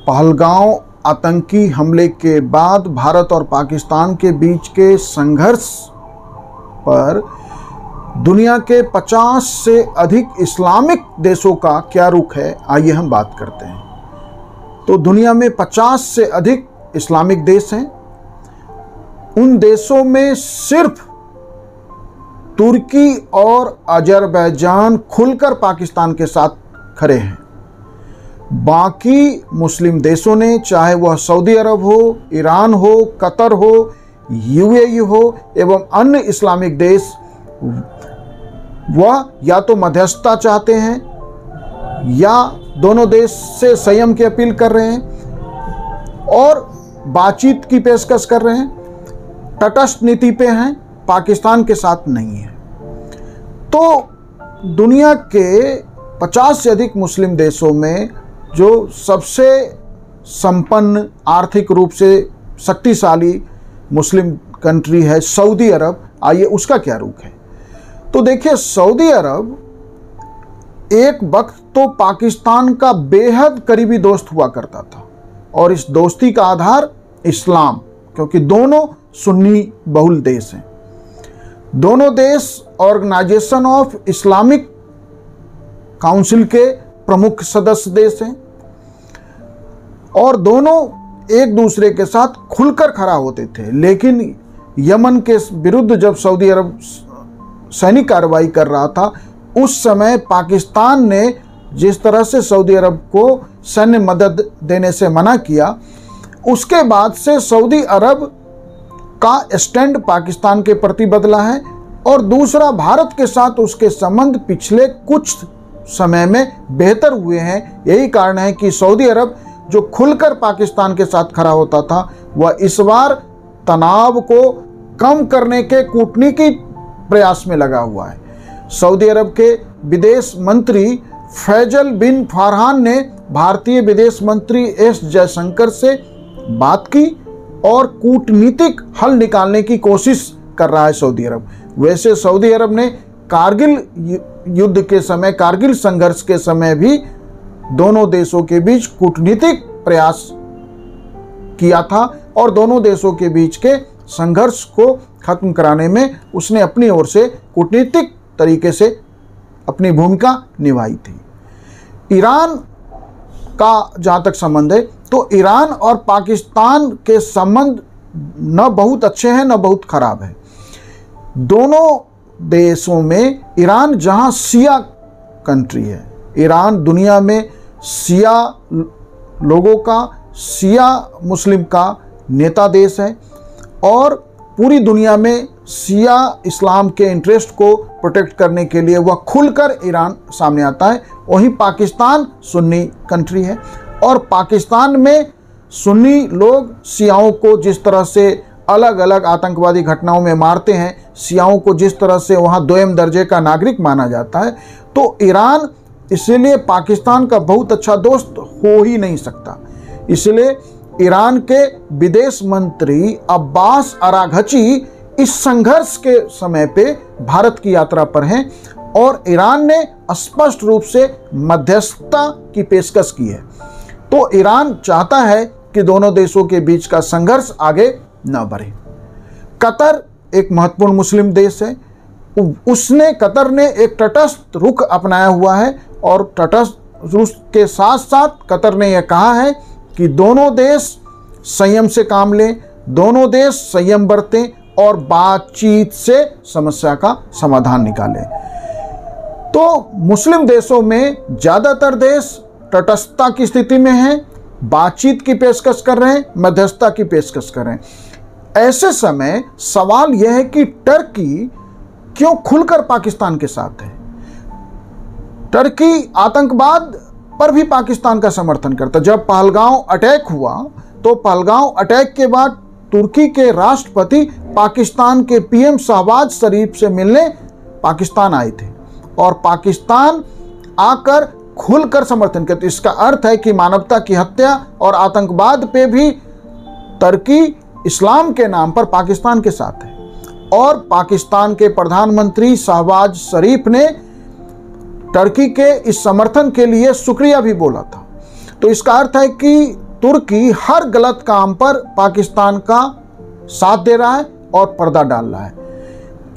पहलगांव आतंकी हमले के बाद भारत और पाकिस्तान के बीच के संघर्ष पर दुनिया के 50 से अधिक इस्लामिक देशों का क्या रुख है, आइए हम बात करते हैं। तो दुनिया में 50 से अधिक इस्लामिक देश हैं। उन देशों में सिर्फ तुर्की और अजरबैजान खुलकर पाकिस्तान के साथ खड़े हैं। बाकी मुस्लिम देशों ने, चाहे वह सऊदी अरब हो, ईरान हो, कतर हो, यूएई हो एवं अन्य इस्लामिक देश, वह या तो मध्यस्थता चाहते हैं या दोनों देश से संयम की अपील कर रहे हैं और बातचीत की पेशकश कर रहे हैं, तटस्थ नीति पे हैं, पाकिस्तान के साथ नहीं है। तो दुनिया के 50 से अधिक मुस्लिम देशों में जो सबसे संपन्न, आर्थिक रूप से शक्तिशाली मुस्लिम कंट्री है सऊदी अरब, आइए उसका क्या रुख है। तो देखिए, सऊदी अरब एक वक्त तो पाकिस्तान का बेहद करीबी दोस्त हुआ करता था और इस दोस्ती का आधार इस्लाम, क्योंकि दोनों सुन्नी बहुल देश हैं। दोनों देश ऑर्गेनाइजेशन ऑफ इस्लामिक काउंसिल के प्रमुख सदस्य देश हैं और दोनों एक दूसरे के साथ खुलकर खड़ा होते थे। लेकिन यमन के विरुद्ध जब सऊदी अरब सैनिक कार्रवाई कर रहा था, उस समय पाकिस्तान ने जिस तरह से सऊदी अरब को सैन्य मदद देने से मना किया, उसके बाद से सऊदी अरब का स्टैंड पाकिस्तान के प्रति बदला है। और दूसरा, भारत के साथ उसके संबंध पिछले कुछ समय में बेहतर हुए हैं। यही कारण है कि सऊदी अरब जो खुलकर पाकिस्तान के साथ खड़ा होता था, वह इस बार तनाव को कम करने के कूटनीतिक प्रयास में लगा हुआ है। सऊदी अरब के विदेश मंत्री फैजल बिन फरहान ने भारतीय विदेश मंत्री एस जयशंकर से बात की और कूटनीतिक हल निकालने की कोशिश कर रहा है सऊदी अरब। वैसे सऊदी अरब ने कारगिल युद्ध के समय, कारगिल संघर्ष के समय भी दोनों देशों के बीच कूटनीतिक प्रयास किया था और दोनों देशों के बीच के संघर्ष को खत्म कराने में उसने अपनी ओर से कूटनीतिक तरीके से अपनी भूमिका निभाई थी। ईरान का जहाँ तक संबंध है, तो ईरान और पाकिस्तान के संबंध न बहुत अच्छे हैं न बहुत खराब है। दोनों देशों में ईरान जहाँ शिया कंट्री है, ईरान दुनिया में शिया लोगों का, शिया मुस्लिम का नेता देश है और पूरी दुनिया में शिया इस्लाम के इंटरेस्ट को प्रोटेक्ट करने के लिए वह खुलकर ईरान सामने आता है। वहीं पाकिस्तान सुन्नी कंट्री है और पाकिस्तान में सुन्नी लोग शियाओं को जिस तरह से अलग अलग आतंकवादी घटनाओं में मारते हैं, शियाओं को जिस तरह से वहाँ दोयम दर्जे का नागरिक माना जाता है, तो ईरान इसलिए पाकिस्तान का बहुत अच्छा दोस्त हो ही नहीं सकता। इसलिए ईरान के विदेश मंत्री अब्बास अराघची इस संघर्ष के समय पे भारत की यात्रा पर हैं और ईरान ने स्पष्ट रूप से मध्यस्थता की पेशकश की है। तो ईरान चाहता है कि दोनों देशों के बीच का संघर्ष आगे न बढ़े। कतर एक महत्वपूर्ण मुस्लिम देश है। कतर ने एक तटस्थ रुख अपनाया हुआ है और तटस्थ रुख के साथ साथ कतर ने यह कहा है कि दोनों देश संयम से काम लें, दोनों देश संयम बरतें और बातचीत से समस्या का समाधान निकालें। तो मुस्लिम देशों में ज़्यादातर देश तटस्थता की स्थिति में हैं, बातचीत की पेशकश कर रहे हैं, मध्यस्थता की पेशकश कर रहे हैं। ऐसे समय सवाल यह है कि टर्की क्यों खुलकर पाकिस्तान के साथ है। टर्की आतंकवाद पर भी पाकिस्तान का समर्थन करता। जब पहलगांव अटैक हुआ तो पहलगांव अटैक के बाद तुर्की के राष्ट्रपति पाकिस्तान के पीएम शहबाज शरीफ से मिलने पाकिस्तान आए थे और पाकिस्तान आकर खुलकर समर्थन करते। इसका अर्थ है कि मानवता की हत्या और आतंकवाद पे भी तुर्की इस्लाम के नाम पर पाकिस्तान के साथ है। और पाकिस्तान के प्रधानमंत्री शहबाज शरीफ ने तुर्की के इस समर्थन के लिए शुक्रिया भी बोला था। तो इसका अर्थ है कि तुर्की हर गलत काम पर पाकिस्तान का साथ दे रहा है और पर्दा डाल रहा है।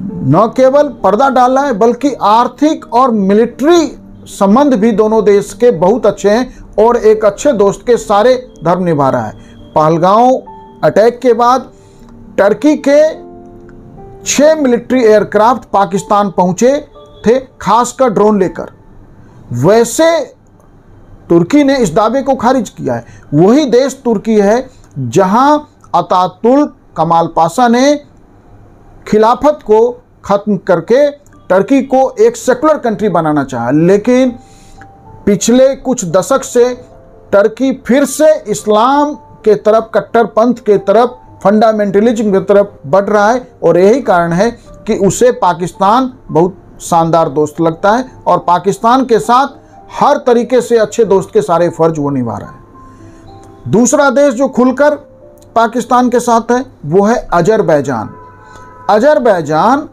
न केवल पर्दा डाल रहा है बल्कि आर्थिक और मिलिट्री संबंध भी दोनों देश के बहुत अच्छे हैं और एक अच्छे दोस्त के सारे धर्म निभा रहा है। पहलगांव अटैक के बाद टर्की के 6 मिलिट्री एयरक्राफ्ट पाकिस्तान पहुंचे थे, खासकर ड्रोन लेकर। वैसे तुर्की ने इस दावे को खारिज किया है। वही देश तुर्की है जहां अतातुर्क कमाल पाशा ने खिलाफत को खत्म करके टर्की को एक सेकुलर कंट्री बनाना चाहा, लेकिन पिछले कुछ दशक से टर्की फिर से इस्लाम के तरफ, कट्टरपंथ के तरफ, फंडामेंटलिज्म की तरफ बढ़ रहा है और यही कारण है कि उसे पाकिस्तान बहुत शानदार दोस्त लगता है और पाकिस्तान के साथ हर तरीके से अच्छे दोस्त के सारे फर्ज वो निभा रहा है। दूसरा देश जो खुलकर पाकिस्तान के साथ है वो है अजरबैजान। अजरबैजान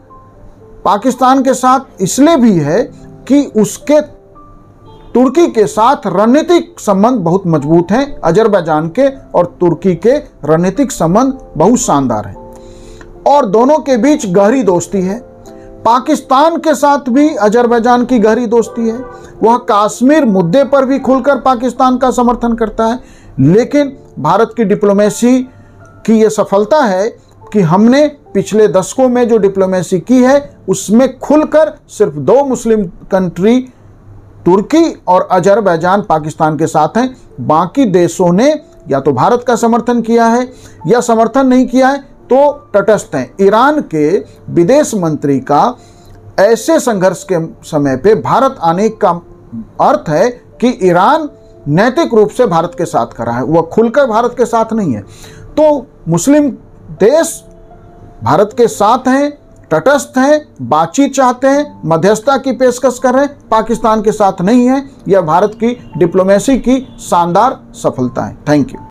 पाकिस्तान के साथ इसलिए भी है कि उसके तुर्की के साथ रणनीतिक संबंध बहुत मजबूत हैं। अजरबैजान के और तुर्की के रणनीतिक संबंध बहुत शानदार हैं और दोनों के बीच गहरी दोस्ती है। पाकिस्तान के साथ भी अजरबैजान की गहरी दोस्ती है। वह कश्मीर मुद्दे पर भी खुलकर पाकिस्तान का समर्थन करता है, लेकिन भारत की डिप्लोमेसी की यह सफलता है कि हमने पिछले दशकों में जो डिप्लोमेसी की है उसमें खुलकर सिर्फ 2 मुस्लिम कंट्री तुर्की और अजरबैजान पाकिस्तान के साथ हैं। बाकी देशों ने या तो भारत का समर्थन किया है या समर्थन नहीं किया है तो तटस्थ हैं। ईरान के विदेश मंत्री का ऐसे संघर्ष के समय पे भारत आने का अर्थ है कि ईरान नैतिक रूप से भारत के साथ खड़ा है, वह खुलकर भारत के साथ नहीं है। तो मुस्लिम देश भारत के साथ हैं, तटस्थ हैं, बातचीत चाहते हैं, मध्यस्थता की पेशकश कर रहे हैं, पाकिस्तान के साथ नहीं है। यह भारत की डिप्लोमेसी की शानदार सफलता है। Thank you.